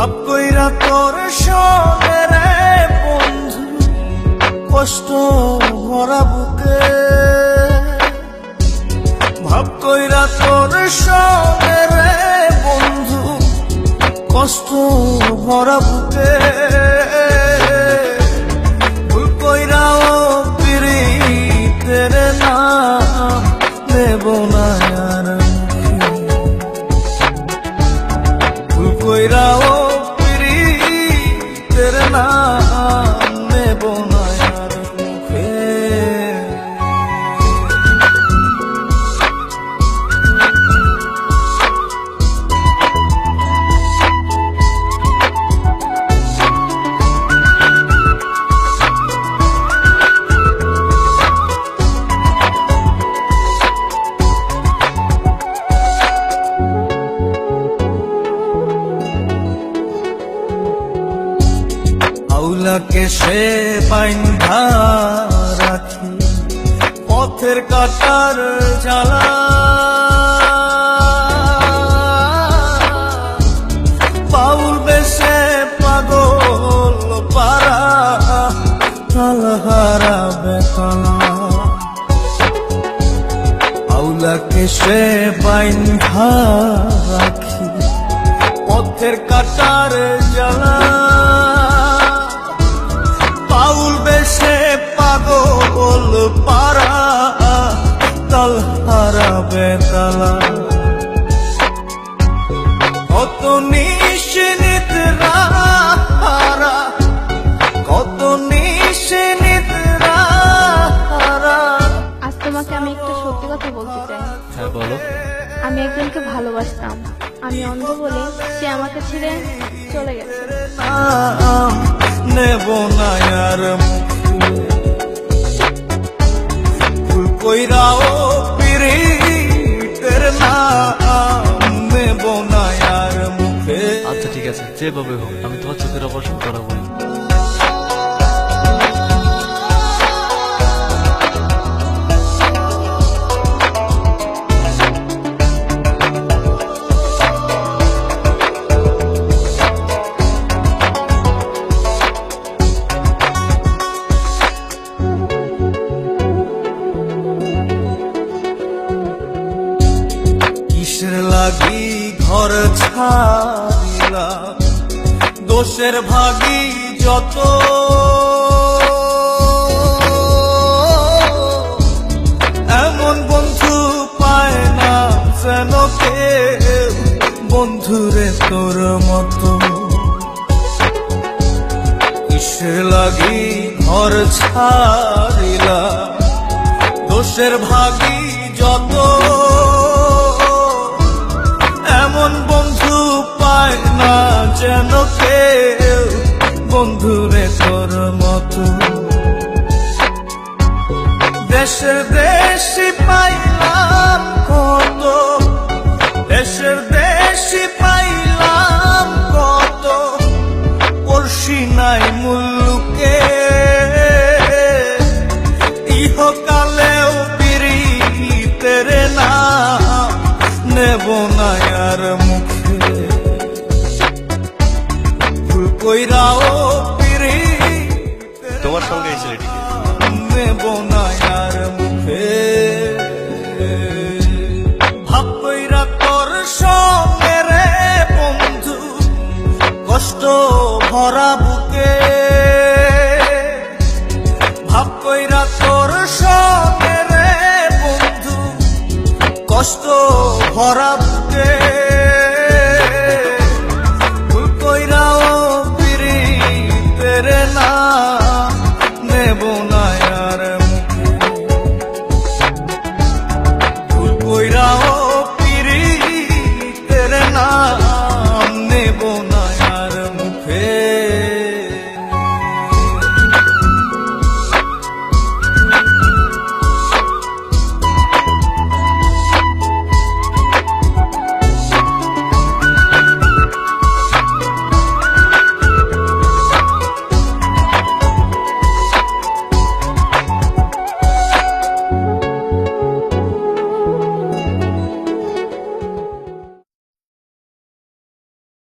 ভাব কইরা তোর সঙ্গে রে বন্ধু, কষ্ট ভরা বুকে। ভাব কইরা তোর সঙ্গে রে বন্ধু, কষ্ট ভরা বুকে। ভুল কইরাও পিরিতের নাম নেব না আর মুখে। ভুল কইরাও পিরিতের নাম নেব না আর মুখে। আউলাকে সে বাইন্ধা রাখি পথের কাটার জ্বালা। বাউল বেশে পাগল পারা তালহারা বেতলা। আউলাকে সে বাইন্ধা রাখি পথের কাটার জ্বালা। বাউল বেশে পাগল পারা তালহারা বেতালা। কত নিশিনিতরা কত নিশিনিতরা। আজ তোমাকে আমি একটা সত্যি কথা বলতে চাই। হ্যাঁ বলো। আমি একজনকে ভালোবাসতাম। আমি অন্ধ বলে সে আমাকে ছেড়ে চলে গেছে। নেব না আর মুখে। ভুল কইরাও পিরিতের নাম নেব না আর মুখে। আচ্ছা ঠিক আছে, যেভাবে হোক আমি তোমার চোখের অপারেশন করাবো। কিসের লাগি ঘর ছাড়িলা, দোষের ভাগী যত। এমন বন্ধু পায় না যেন কেউ, বন্ধুরে তোর মতো। কিসের লাগি ঘর ছাড়িলা, দোষের ভাগী যত। এমন বন্ধু পায় না যেন কেউ, বন্ধুরে তোর মতো। দেশের দেশি পাইলাম কত, দেশের দেশি পাইলাম কত। পড়শি নাই মুল্লুকে, ইহকালেও পিরিতের নাম নেব না আর মুখে। ভুল কইরাও পিরিতের তোমার সঙ্গে এই ছেলেটিকে নেব না আর মুখে। ভাব কইরা তোর সঙ্গে রে বন্ধু, কষ্ট ভরা বুকে। ভাব কইরা তোর সঙ্গে রে বন্ধু, কষ্ট ভরা বুকে।